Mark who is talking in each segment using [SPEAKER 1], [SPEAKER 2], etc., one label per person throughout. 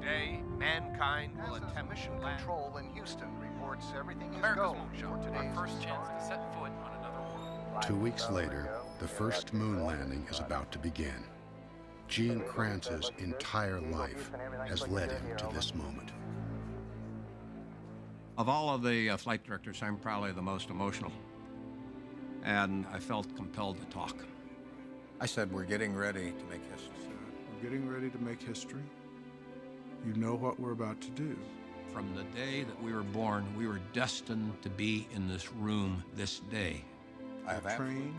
[SPEAKER 1] Today, mankind will attempt
[SPEAKER 2] Mission
[SPEAKER 1] land.
[SPEAKER 2] Control in Houston reports everything is
[SPEAKER 1] America's
[SPEAKER 2] go
[SPEAKER 1] moonshot,
[SPEAKER 2] for
[SPEAKER 1] our
[SPEAKER 2] today's
[SPEAKER 1] first chance
[SPEAKER 2] start.
[SPEAKER 1] to set foot on another world.
[SPEAKER 3] 2 weeks later, the first moon landing is about to begin. Gene Kranz's entire life has led him to this moment.
[SPEAKER 4] Of all of the flight directors, I'm probably the most emotional. And I felt compelled to talk.
[SPEAKER 5] I said, we're getting ready to make history.
[SPEAKER 6] We're getting ready to make history. You know what we're about to do.
[SPEAKER 4] From the day that we were born, we were destined to be in this room this day.
[SPEAKER 5] I have absolute
[SPEAKER 6] Trained.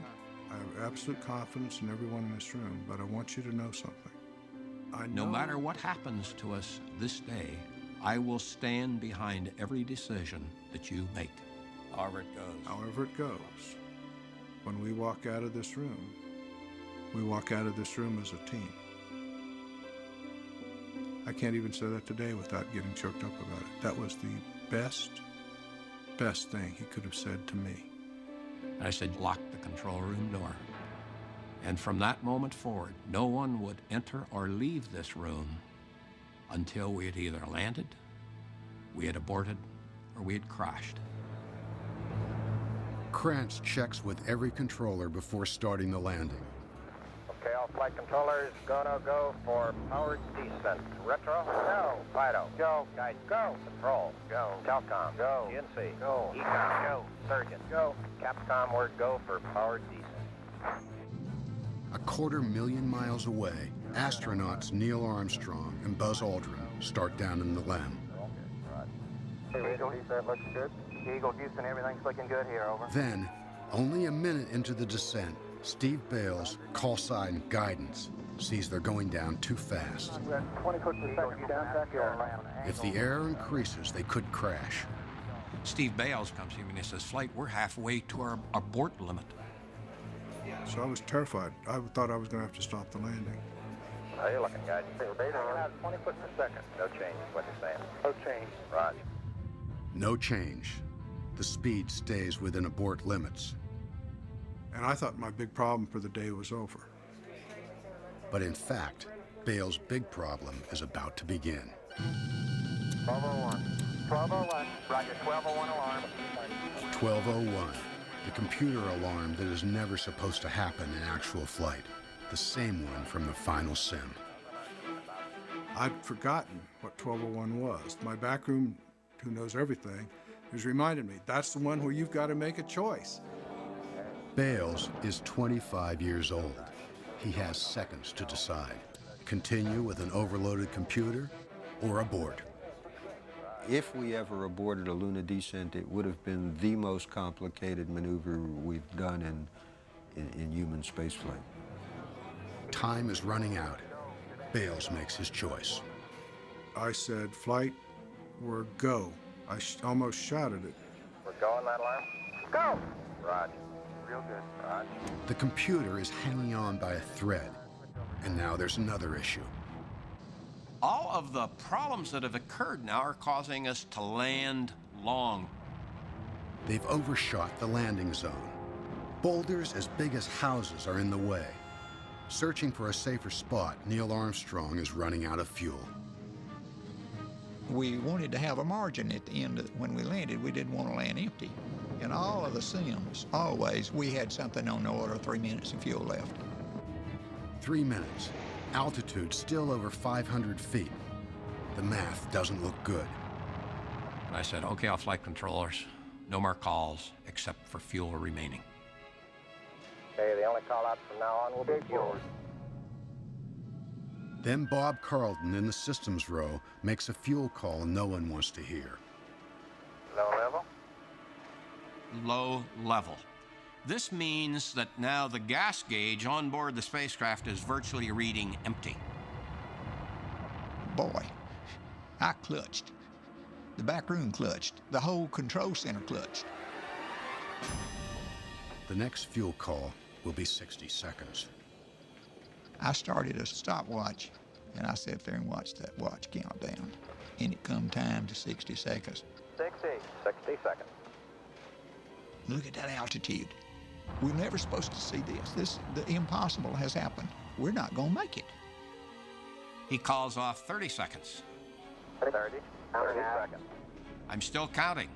[SPEAKER 6] I have absolute confidence in everyone in this room, but I want you to know something. I know
[SPEAKER 4] No matter what happens to us this day, I will stand behind every decision that you make.
[SPEAKER 5] however it goes.
[SPEAKER 6] however it goes, when we walk out of this room, we walk out of this room as a team. I can't even say that today without getting choked up about it. That was the best thing he could have said to me.
[SPEAKER 4] I said, lock the control room door. And from that moment forward, no one would enter or leave this room until we had either landed, we had aborted, or we had crashed.
[SPEAKER 3] Krantz checks with every controller before starting the landing.
[SPEAKER 7] Okay, all flight controllers, go for powered descent. Retro, go. Fido, go. Guide, go. Control, go. Telcom, go. GNC, go. Ecom, go. Surgeon, go. Capcom, word go for powered descent.
[SPEAKER 3] 250,000 miles away, astronauts Neil Armstrong and Buzz Aldrin start down in the LEM.
[SPEAKER 7] Eagle, he said looks good. Eagle, Houston, everything's looking good here, over.
[SPEAKER 3] Then, only a minute into the descent, Steve Bales, call sign guidance, sees they're going down too fast.
[SPEAKER 7] We're at 20 foot per second down here.
[SPEAKER 3] If the error increases, they could crash.
[SPEAKER 4] Steve Bales comes to me and he says, Flight, we're halfway to our abort limit.
[SPEAKER 6] So I was terrified. I thought I was going to have to stop the landing.
[SPEAKER 7] How you looking, guys? They're out 20 foot per second. No change, is what you're saying. No change. Roger.
[SPEAKER 3] No change. The speed stays within abort limits.
[SPEAKER 6] And I thought my big problem for the day was over.
[SPEAKER 3] But in fact, Bale's big problem is about to begin.
[SPEAKER 7] 1201. 1201. Roger, 1201 alarm.
[SPEAKER 3] 1201, the computer alarm that is never supposed to happen in actual flight. The same one from the final sim.
[SPEAKER 6] I'd forgotten what 1201 was. My backroom, who knows everything, has reminded me, that's the one where you've got to make a choice.
[SPEAKER 3] Bales is 25 years old. He has seconds to decide. Continue with an overloaded computer or abort.
[SPEAKER 5] If we ever aborted a lunar descent, it would have been the most complicated maneuver we've done in human spaceflight.
[SPEAKER 3] Time is running out. Bales makes his choice.
[SPEAKER 6] I said, flight, we're go. I almost shouted it.
[SPEAKER 7] We're going, that alarm? Go! Roger. Real good. Roger.
[SPEAKER 3] The computer is hanging on by a thread. And now there's another issue.
[SPEAKER 4] All of the problems that have occurred now are causing us to land long.
[SPEAKER 3] They've overshot the landing zone. Boulders as big as houses are in the way. Searching for a safer spot, Neil Armstrong is running out of fuel.
[SPEAKER 8] We wanted to have a margin at the end when we landed. We didn't want to land empty. In all of the sims, always, we had something on the order of 3 minutes of fuel left.
[SPEAKER 3] 3 minutes. Altitude still over 500 feet. The math doesn't look good.
[SPEAKER 4] And I said, okay, all flight controllers, no more calls except for fuel remaining.
[SPEAKER 7] Okay, the only call out from now on will be fuel.
[SPEAKER 3] Then Bob Carlton in the systems row makes a fuel call no one wants to hear.
[SPEAKER 7] Low level?
[SPEAKER 4] Low level. This means that now the gas gauge on board the spacecraft is virtually reading empty.
[SPEAKER 8] Boy, I clutched. The back room clutched. The whole control center clutched.
[SPEAKER 3] The next fuel call will be 60 seconds.
[SPEAKER 8] I started a stopwatch, and I sat there and watched that watch count down. And it come time to 60 seconds.
[SPEAKER 7] 60 seconds.
[SPEAKER 8] Look at that altitude. We're never supposed to see this. The impossible has happened. We're not going to make it.
[SPEAKER 4] He calls off 30 seconds.
[SPEAKER 7] 30, 30 seconds.
[SPEAKER 4] I'm still counting.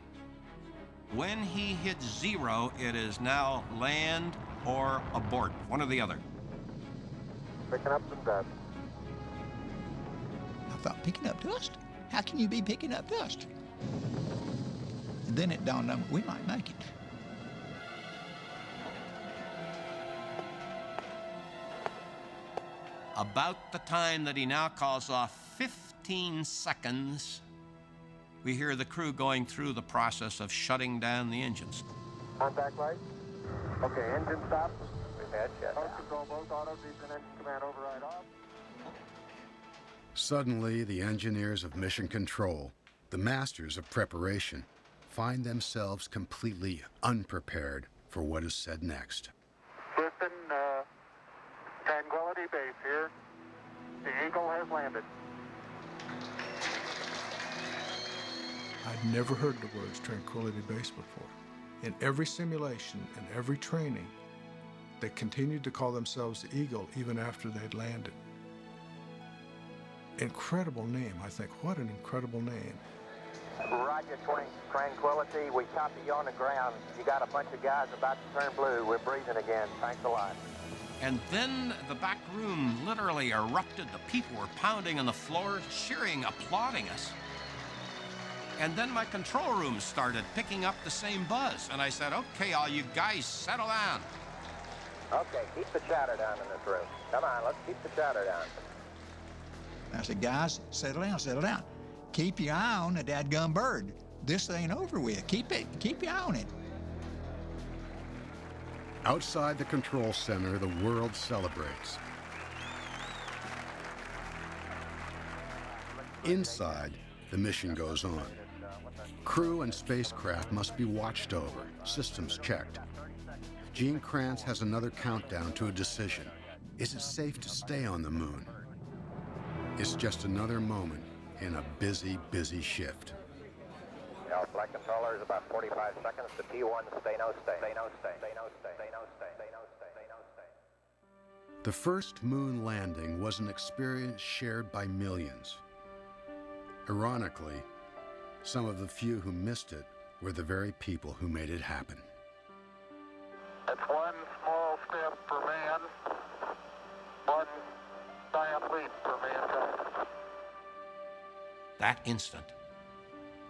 [SPEAKER 4] When he hits 0, it is now land or abort, one or the other.
[SPEAKER 7] Picking up some dust.
[SPEAKER 8] I thought, picking up dust? How can you be picking up dust? And then it dawned on me, we might make it.
[SPEAKER 4] About the time that he now calls off 15 seconds, we hear the crew going through the process of shutting down the engines.
[SPEAKER 7] Contact light. Okay, engine stop. We've had shutdown. Control both autos, engine command override off.
[SPEAKER 3] Suddenly, the engineers of Mission Control, the masters of preparation, find themselves completely unprepared for what is said next.
[SPEAKER 7] Houston, Tranquility Base here. The Eagle has landed.
[SPEAKER 6] I'd never heard the words Tranquility Base before. In every simulation and every training, they continued to call themselves the Eagle even after they'd landed. Incredible name, I think. What an incredible name.
[SPEAKER 7] Roger, Tranquility. We copy you on the ground. You got a bunch of guys about to turn blue. We're breathing again. Thanks a lot.
[SPEAKER 4] And then the back room literally erupted. The people were pounding on the floor, cheering, applauding us. And then my control room started picking up the same buzz. And I said, okay, all you guys, settle down.
[SPEAKER 7] Okay, keep the chatter down in this room. Come on, let's keep the chatter down.
[SPEAKER 8] I said, guys, settle down, settle down. Keep your eye on the dadgum bird. This ain't over with. Keep your eye on it.
[SPEAKER 3] Outside the control center, the world celebrates. Inside, the mission goes on. Crew and spacecraft must be watched over, systems checked. Gene Kranz has another countdown to a decision. Is it safe to stay on the moon? It's just another moment in a busy, busy shift.
[SPEAKER 7] Flight controllers, about 45 seconds to T1, stay no stay. Stay no stay. Stay no stay. Stay no stay. Stay no stay. Stay no stay.
[SPEAKER 3] The first moon landing was an experience shared by millions. Ironically, some of the few who missed it were the very people who made it happen.
[SPEAKER 7] It's one small step for man, one giant leap for mankind.
[SPEAKER 4] That instant,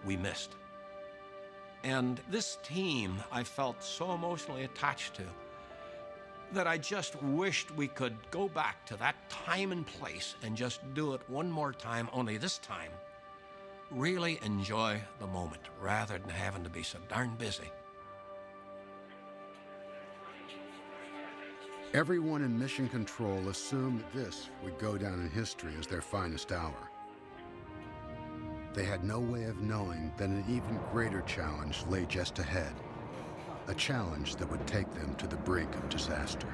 [SPEAKER 4] we missed. And this team I felt so emotionally attached to that I just wished we could go back to that time and place and just do it one more time, only this time, really enjoy the moment rather than having to be so darn busy.
[SPEAKER 3] Everyone in Mission Control assumed that this would go down in history as their finest hour. They had no way of knowing that an even greater challenge lay just ahead, a challenge that would take them to the brink of disaster.